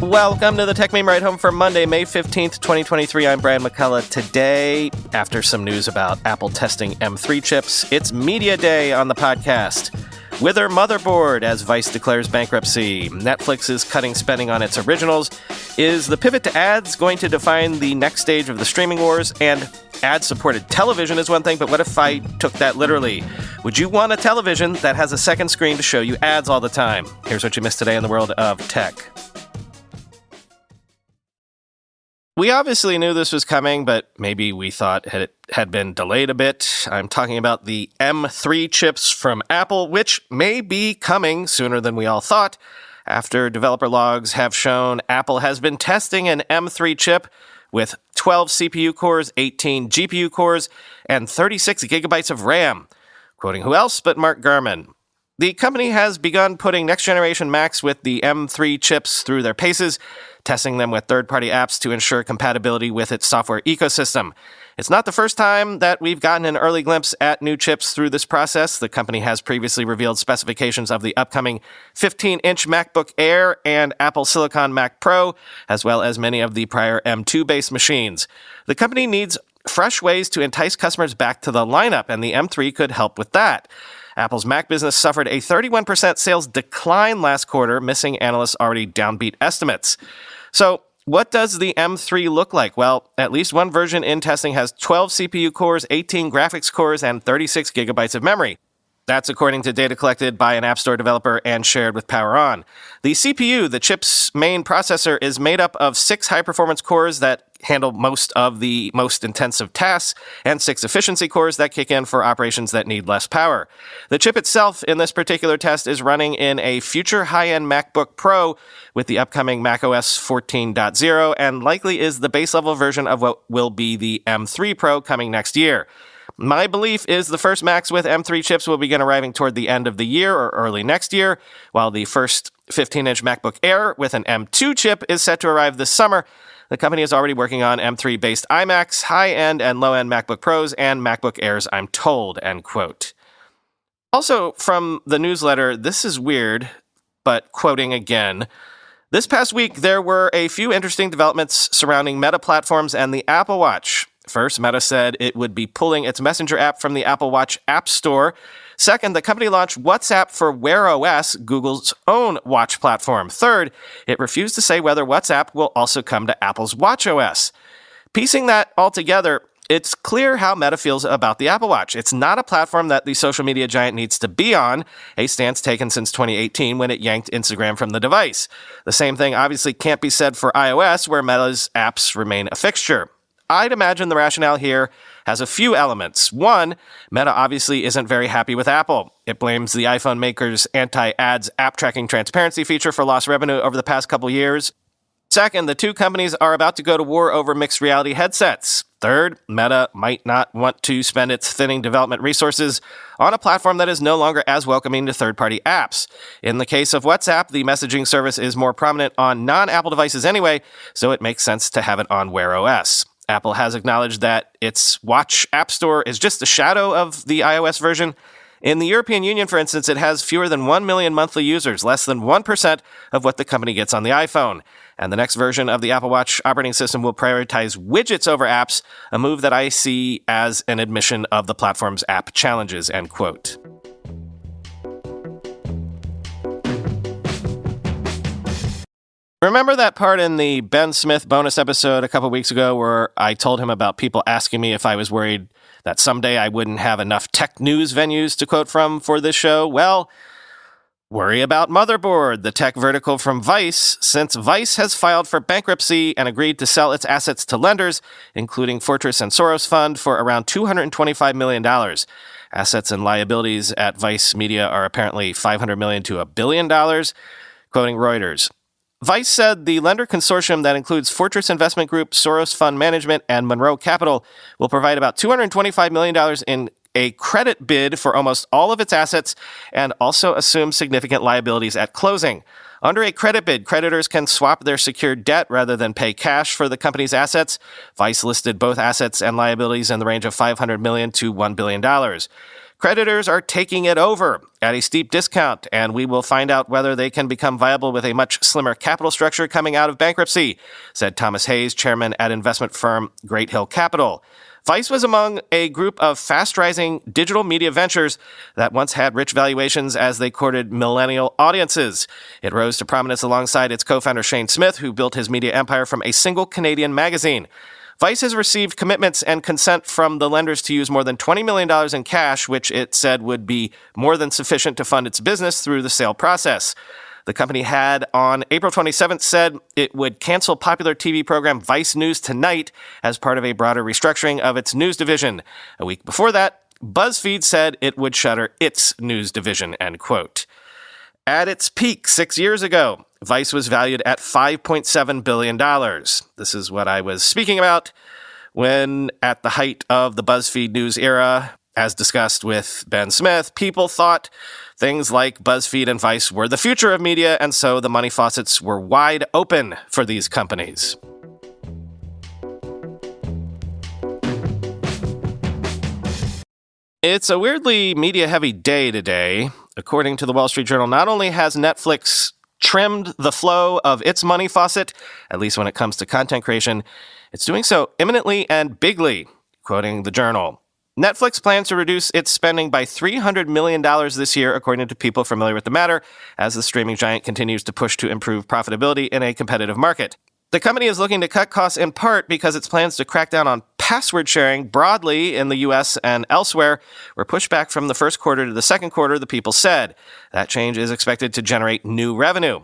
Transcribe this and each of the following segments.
Welcome to the Techmeme Ride Home for Monday, May 15th, 2023. I'm Brian McCullough. Today, after some news about Apple testing M3 chips, it's Media Day on the podcast. Wither Motherboard as Vice declares bankruptcy. Netflix is cutting spending on its originals. Is the pivot to ads going to define the next stage of the streaming wars? And ad-supported television is one thing, but what if I took that literally? Would you want a television that has a second screen to show you ads all the time? Here's what you missed today in the world of tech. We obviously knew this was coming, but maybe we thought it had been delayed a bit. I'm talking about the M3 chips from Apple, which may be coming sooner than we all thought. After developer logs have shown, Apple has been testing an M3 chip with 12 CPU cores, 18 GPU cores, and 36 gigabytes of RAM. Quoting who else but Mark Gurman. The company has begun putting next-generation Macs with the M3 chips through their paces, testing them with third-party apps to ensure compatibility with its software ecosystem. It's not the first time that we've gotten an early glimpse at new chips through this process. The company has previously revealed specifications of the upcoming 15-inch MacBook Air and Apple Silicon Mac Pro, as well as many of the prior M2-based machines. The company needs fresh ways to entice customers back to the lineup, and the M3 could help with that. Apple's Mac business suffered a 31% sales decline last quarter, missing analysts' already downbeat estimates. So, what does the M3 look like? Well, at least one version in testing has 12 CPU cores, 18 graphics cores, and 36 gigabytes of memory. That's according to data collected by an App Store developer and shared with Power On. The CPU, the chip's main processor, is made up of 6 high-performance cores that handle most of the most intensive tasks, and 6 efficiency cores that kick in for operations that need less power. The chip itself in this particular test is running in a future high-end MacBook Pro with the upcoming macOS 14.0, and likely is the base-level version of what will be the M3 Pro coming next year. My belief is the first Macs with M3 chips will begin arriving toward the end of the year or early next year, while the first 15-inch MacBook Air with an M2 chip is set to arrive this summer. The company is already working on M3-based iMacs, high-end and low-end MacBook Pros, and MacBook Airs, I'm told, end quote. Also, from the newsletter, this is weird, but quoting again, this past week there were a few interesting developments surrounding Meta platforms and the Apple Watch. First, Meta said it would be pulling its Messenger app from the Apple Watch App Store. Second, the company launched WhatsApp for Wear OS, Google's own watch platform. Third, it refused to say whether WhatsApp will also come to Apple's Watch OS. Piecing that all together, it's clear how Meta feels about the Apple Watch. It's not a platform that the social media giant needs to be on, a stance taken since 2018 when it yanked Instagram from the device. The same thing obviously can't be said for iOS, where Meta's apps remain a fixture. I'd imagine the rationale here has a few elements. One, Meta obviously isn't very happy with Apple. It blames the iPhone maker's anti-ads app tracking transparency feature for lost revenue over the past couple years. Second, the two companies are about to go to war over mixed reality headsets. Third, Meta might not want to spend its thinning development resources on a platform that is no longer as welcoming to third-party apps. In the case of WhatsApp, the messaging service is more prominent on non-Apple devices anyway, so it makes sense to have it on Wear OS. Apple has acknowledged that its Watch App Store is just a shadow of the iOS version. In the European Union, for instance, it has fewer than 1 million monthly users, less than 1% of what the company gets on the iPhone. And the next version of the Apple Watch operating system will prioritize widgets over apps, a move that I see as an admission of the platform's app challenges, end quote. Remember that part in the Ben Smith bonus episode a couple weeks ago where I told him about people asking me if I was worried that someday I wouldn't have enough tech news venues to quote from for this show? Well, worry about Motherboard, the tech vertical from Vice, since Vice has filed for bankruptcy and agreed to sell its assets to lenders, including Fortress and Soros Fund, for around $225 million. Assets and liabilities at Vice Media are apparently $500 million to $1 billion, quoting Reuters. Vice said the lender consortium that includes Fortress Investment Group, Soros Fund Management, and Monroe Capital will provide about $225 million in a credit bid for almost all of its assets and also assume significant liabilities at closing. Under a credit bid, creditors can swap their secured debt rather than pay cash for the company's assets. Vice listed both assets and liabilities in the range of $500 million to $1 billion. Creditors are taking it over at a steep discount, and we will find out whether they can become viable with a much slimmer capital structure coming out of bankruptcy, said Thomas Hayes, chairman at investment firm Great Hill Capital. Vice was among a group of fast-rising digital media ventures that once had rich valuations as they courted millennial audiences. It rose to prominence alongside its co-founder Shane Smith, who built his media empire from a single Canadian magazine. Vice has received commitments and consent from the lenders to use more than $20 million in cash, which it said would be more than sufficient to fund its business through the sale process. The company had, on April 27th, said it would cancel popular TV program Vice News Tonight as part of a broader restructuring of its news division. A week before that, BuzzFeed said it would shutter its news division, end quote. At its peak 6 years ago, Vice was valued at $5.7 billion. This is what I was speaking about when, at the height of the BuzzFeed news era, as discussed with Ben Smith, people thought things like BuzzFeed and Vice were the future of media, and so the money faucets were wide open for these companies. It's a weirdly media-heavy day today. According to the Wall Street Journal, not only has Netflix trimmed the flow of its money faucet, at least when it comes to content creation, it's doing so imminently and bigly, quoting the Journal. Netflix plans to reduce its spending by $300 million this year, according to people familiar with the matter, as the streaming giant continues to push to improve profitability in a competitive market. The company is looking to cut costs in part because its plans to crack down on password sharing broadly in the U.S. and elsewhere were pushed back from the first quarter to the second quarter, the people said. That change is expected to generate new revenue.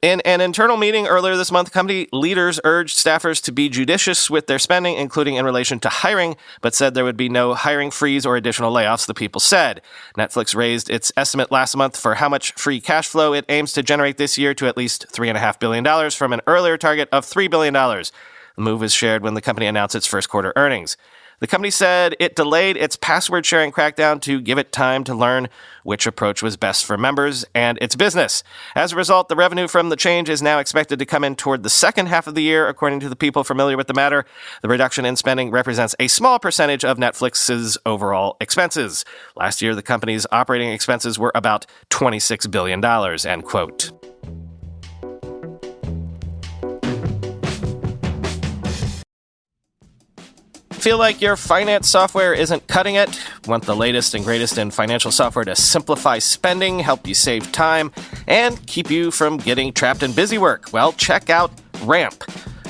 In an internal meeting earlier this month, company leaders urged staffers to be judicious with their spending, including in relation to hiring, but said there would be no hiring freeze or additional layoffs, the people said. Netflix raised its estimate last month for how much free cash flow it aims to generate this year to at least $3.5 billion from an earlier target of $3 billion. The move was shared when the company announced its first quarter earnings. The company said it delayed its password-sharing crackdown to give it time to learn which approach was best for members and its business. As a result, the revenue from the change is now expected to come in toward the second half of the year, according to the people familiar with the matter. The reduction in spending represents a small percentage of Netflix's overall expenses. Last year, the company's operating expenses were about $26 billion, end quote. Feel like your finance software isn't cutting it? Want the latest and greatest in financial software to simplify spending, help you save time, and keep you from getting trapped in busy work? Well, check out Ramp.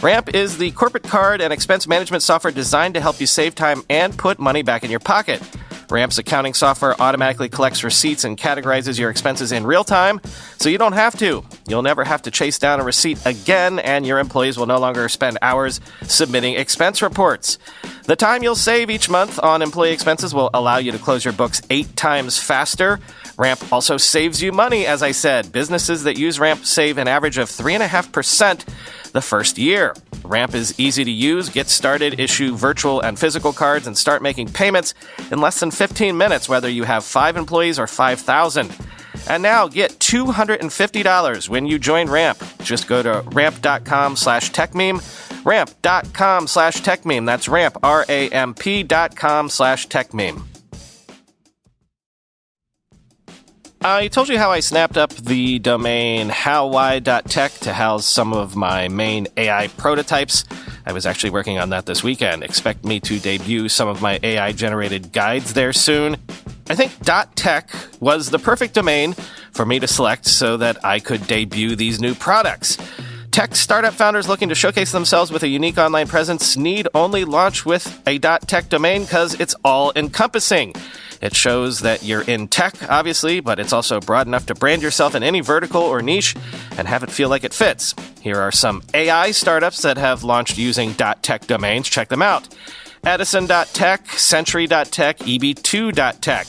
Ramp is the corporate card and expense management software designed to help you save time and put money back in your pocket. Ramp's accounting software automatically collects receipts and categorizes your expenses in real time, so you don't have to. You'll never have to chase down a receipt again, and your employees will no longer spend hours submitting expense reports. The time you'll save each month on employee expenses will allow you to close your books 8 times faster. Ramp also saves you money, as I said. Businesses that use Ramp save an average of 3.5% the first year. Ramp is easy to use. Get started, issue virtual and physical cards, and start making payments in less than 15 minutes, whether you have 5 employees or 5,000. And now get $250 when you join Ramp. Just go to ramp.com/techmeme. Ramp.com/techmeme. That's ramp, ramp.com/techmeme. I told you how I snapped up the domain howwhy.tech to house some of my main AI prototypes. I was actually working on that this weekend. Expect me to debut some of my AI-generated guides there soon. I think .tech was the perfect domain for me to select so that I could debut these new products. Tech startup founders looking to showcase themselves with a unique online presence need only launch with a .tech domain because it's all-encompassing. It shows that you're in tech, obviously, but it's also broad enough to brand yourself in any vertical or niche and have it feel like it fits. Here are some AI startups that have launched using .tech domains. Check them out. Edison.tech, Century.tech, EB2.tech.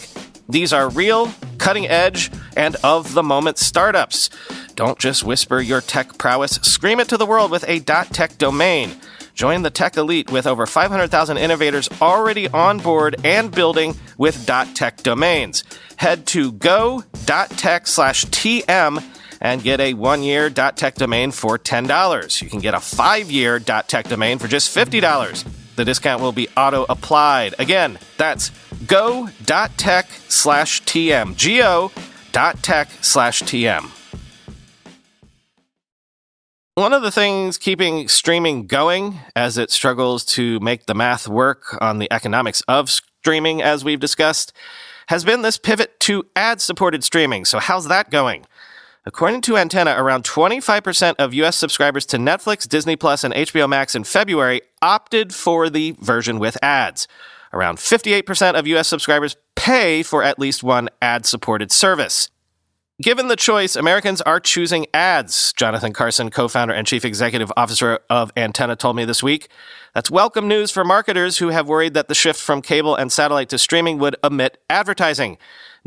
These are real, cutting-edge, and of-the-moment startups. Don't just whisper your tech prowess. Scream it to the world with a .tech domain. Join the tech elite with over 500,000 innovators already on board and building with .tech domains. Head to go.tech/TM and get a 1-year .tech domain for $10. You can get a 5-year .tech domain for just $50. The discount will be auto-applied. Again, that's go.tech/TM. go.tech/TM. One of the things keeping streaming going as it struggles to make the math work on the economics of streaming, as we've discussed, has been this pivot to ad-supported streaming. So how's that going? According to Antenna, around 25% of U.S. subscribers to Netflix, Disney Plus, and HBO Max in February opted for the version with ads. Around 58% of U.S. subscribers pay for at least one ad-supported service. Given the choice, Americans are choosing ads, Jonathan Carson, co-founder and chief executive officer of Antenna, told me this week. That's welcome news for marketers who have worried that the shift from cable and satellite to streaming would omit advertising.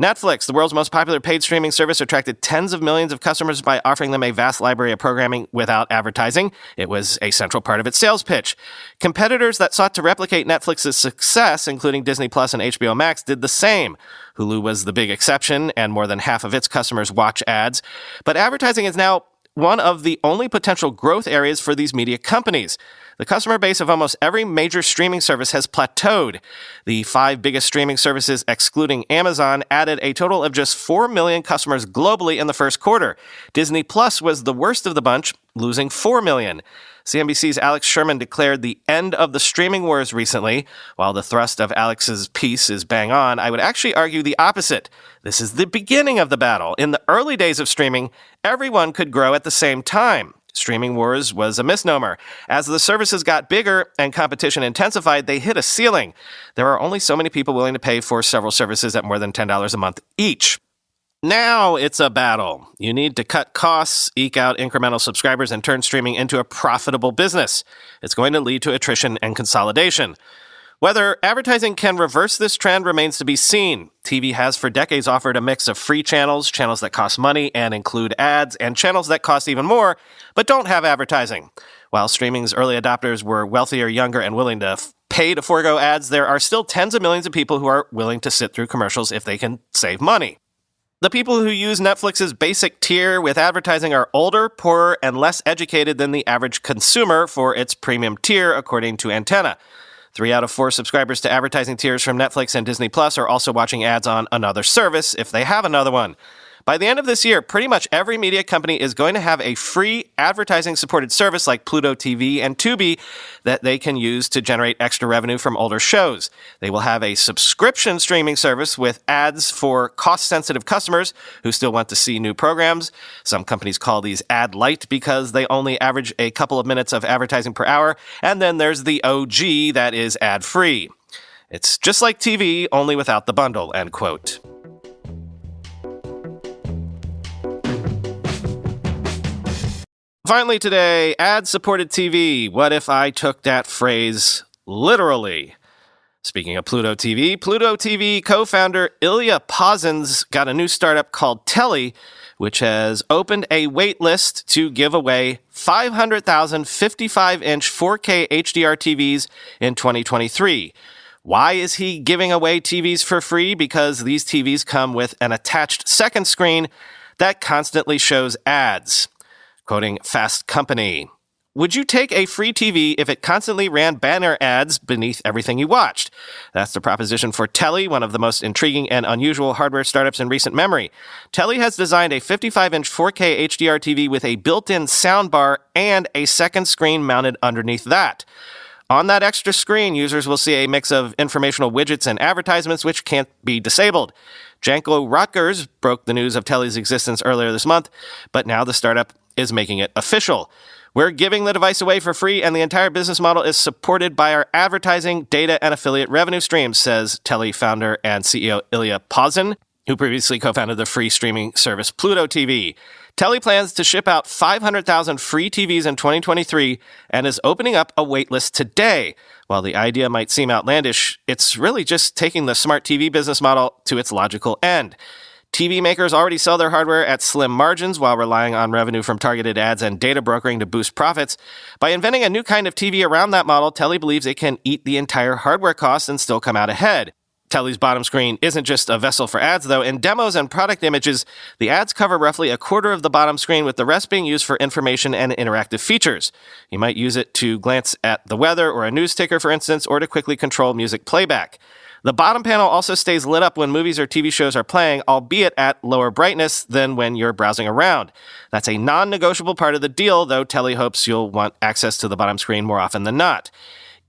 Netflix, the world's most popular paid streaming service, attracted tens of millions of customers by offering them a vast library of programming without advertising. It was a central part of its sales pitch. Competitors that sought to replicate Netflix's success, including Disney Plus and HBO Max, did the same. Hulu was the big exception, and more than half of its customers watch ads. But advertising is now one of the only potential growth areas for these media companies. The customer base of almost every major streaming service has plateaued. The 5 biggest streaming services, excluding Amazon, added a total of just 4 million customers globally in the first quarter. Disney Plus was the worst of the bunch, losing 4 million. CNBC's Alex Sherman declared the end of the streaming wars recently. While the thrust of Alex's piece is bang on, I would actually argue the opposite. This is the beginning of the battle. In the early days of streaming, everyone could grow at the same time. Streaming wars was a misnomer. As the services got bigger and competition intensified, they hit a ceiling. There are only so many people willing to pay for several services at more than $10 a month each. Now it's a battle. You need to cut costs, eke out incremental subscribers, and turn streaming into a profitable business. It's going to lead to attrition and consolidation. Whether advertising can reverse this trend remains to be seen. TV has for decades offered a mix of free channels, channels that cost money and include ads, and channels that cost even more, but don't have advertising. While streaming's early adopters were wealthier, younger, and willing to pay to forego ads, there are still tens of millions of people who are willing to sit through commercials if they can save money. The people who use Netflix's basic tier with advertising are older, poorer, and less educated than the average consumer for its premium tier, according to Antenna. 3 out of 4 subscribers to advertising tiers from Netflix and Disney Plus are also watching ads on another service if they have another one. By the end of this year, pretty much every media company is going to have a free advertising-supported service like Pluto TV and Tubi that they can use to generate extra revenue from older shows. They will have a subscription streaming service with ads for cost-sensitive customers who still want to see new programs. Some companies call these ad light because they only average a couple of minutes of advertising per hour. And then there's the OG that is ad-free. It's just like TV, only without the bundle, end quote. Finally today, ad-supported TV. What if I took that phrase literally? Speaking of Pluto TV co-founder Ilya Pazin's got a new startup called Telly, which has opened a wait list to give away 500,000 55-inch 4K HDR TVs in 2023. Why is he giving away TVs for free? Because these TVs come with an attached second screen that constantly shows ads. Quoting Fast Company, "Would you take a free TV if it constantly ran banner ads beneath everything you watched?" That's the proposition for Telly, one of the most intriguing and unusual hardware startups in recent memory. Telly has designed a 55-inch 4K HDR TV with a built-in soundbar and a second screen mounted underneath that. On that extra screen, users will see a mix of informational widgets and advertisements which can't be disabled. Janko Rutgers broke the news of Telly's existence earlier this month, but now the startup is making it official. "We're giving the device away for free, and the entire business model is supported by our advertising, data, and affiliate revenue streams," says Telly founder and CEO Ilya Pazin, who previously co-founded the free streaming service Pluto TV. Telly plans to ship out 500,000 free TVs in 2023 and is opening up a waitlist today. While the idea might seem outlandish, it's really just taking the smart TV business model to its logical end. TV makers already sell their hardware at slim margins while relying on revenue from targeted ads and data brokering to boost profits. By inventing a new kind of TV around that model, Telly believes it can eat the entire hardware cost and still come out ahead. Telly's bottom screen isn't just a vessel for ads, though. In demos and product images, the ads cover roughly a quarter of the bottom screen, with the rest being used for information and interactive features. You might use it to glance at the weather or a news ticker, for instance, or to quickly control music playback. The bottom panel also stays lit up when movies or TV shows are playing, albeit at lower brightness than when you're browsing around. That's a non-negotiable part of the deal, though Telly hopes you'll want access to the bottom screen more often than not.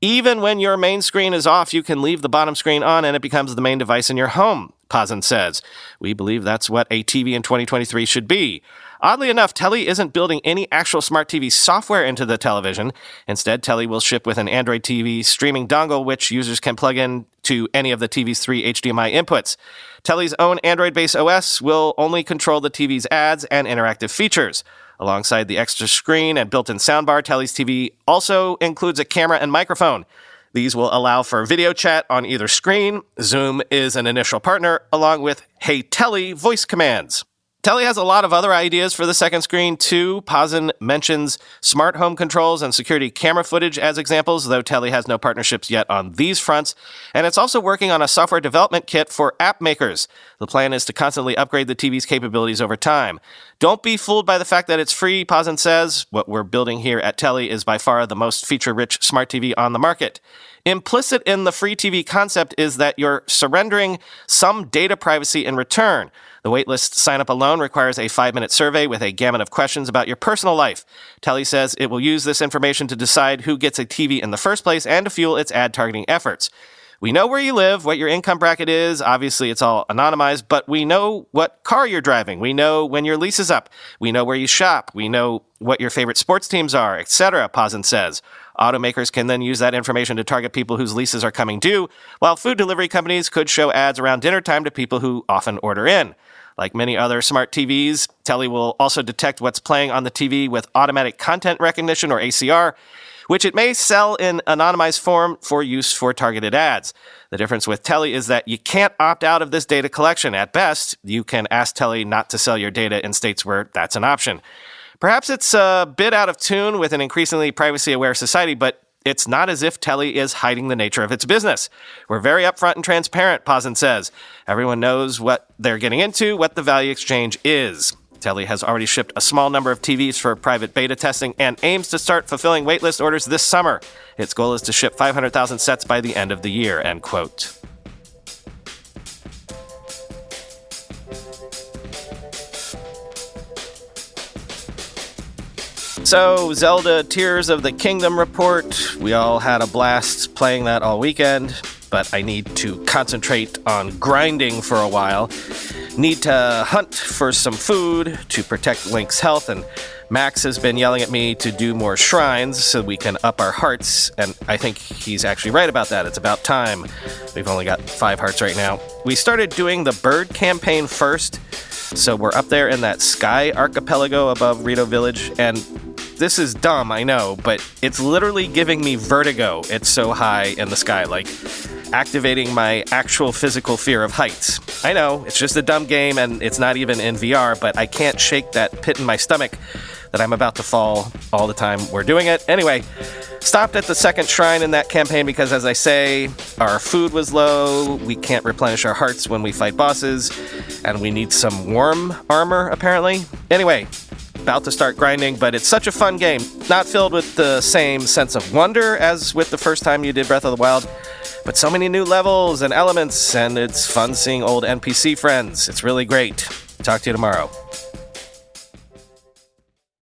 Even when your main screen is off, you can leave the bottom screen on and it becomes the main device in your home, Pazin says. We believe that's what a TV in 2023 should be. Oddly enough, Telly isn't building any actual smart TV software into the television. Instead, Telly will ship with an Android TV streaming dongle, which users can plug in to any of the TV's 3 HDMI inputs. Telly's own Android-based OS will only control the TV's ads and interactive features. Alongside the extra screen and built-in soundbar, Telly's TV also includes a camera and microphone. These will allow for video chat on either screen. Zoom is an initial partner, along with Hey Telly voice commands. Telly has a lot of other ideas for the second screen, too. Pazin mentions smart home controls and security camera footage as examples, though Telly has no partnerships yet on these fronts. And it's also working on a software development kit for app makers. The plan is to constantly upgrade the TV's capabilities over time. Don't be fooled by the fact that it's free, Pazin says. What we're building here at Telly is by far the most feature-rich smart TV on the market. Implicit in the free TV concept is that you're surrendering some data privacy in return. The waitlist sign-up alone requires a 5-minute survey with a gamut of questions about your personal life. Telly says it will use this information to decide who gets a TV in the first place and to fuel its ad targeting efforts. We know where you live, what your income bracket is. Obviously, it's all anonymized, but we know what car you're driving. We know when your lease is up. We know where you shop. We know what your favorite sports teams are, etc., Pazin says. Automakers can then use that information to target people whose leases are coming due, while food delivery companies could show ads around dinner time to people who often order in. Like many other smart TVs, Telly will also detect what's playing on the TV with automatic content recognition, or ACR, which it may sell in anonymized form for use for targeted ads. The difference with Telly is that you can't opt out of this data collection. At best, you can ask Telly not to sell your data in states where that's an option. Perhaps it's a bit out of tune with an increasingly privacy-aware society, but it's not as if Telly is hiding the nature of its business. We're very upfront and transparent, Pazin says. Everyone knows what they're getting into, what the value exchange is. Telly has already shipped a small number of TVs for private beta testing and aims to start fulfilling waitlist orders this summer. Its goal is to ship 500,000 sets by the end of the year, end quote. So, Zelda Tears of the Kingdom report. We all had a blast playing that all weekend, but I need to concentrate on grinding for a while. Need to hunt for some food to protect Link's health, and Max has been yelling at me to do more shrines so we can up our hearts, and I think he's actually right about that. It's about time. We've only got 5 hearts right now. We started doing the bird campaign first, so we're up there in that sky archipelago above Rito Village, and this is dumb, I know, but it's literally giving me vertigo. It's so high in the sky, like activating my actual physical fear of heights. I know, it's just a dumb game and it's not even in VR, but I can't shake that pit in my stomach that I'm about to fall all the time we're doing it. Anyway, stopped at the second shrine in that campaign because, as I say, our food was low, we can't replenish our hearts when we fight bosses, and we need some warm armor, apparently. Anyway, about to start grinding, but it's such a fun game. Not filled with the same sense of wonder as with the first time you did Breath of the Wild, but so many new levels and elements, and it's fun seeing old NPC friends. It's really great. Talk to you tomorrow.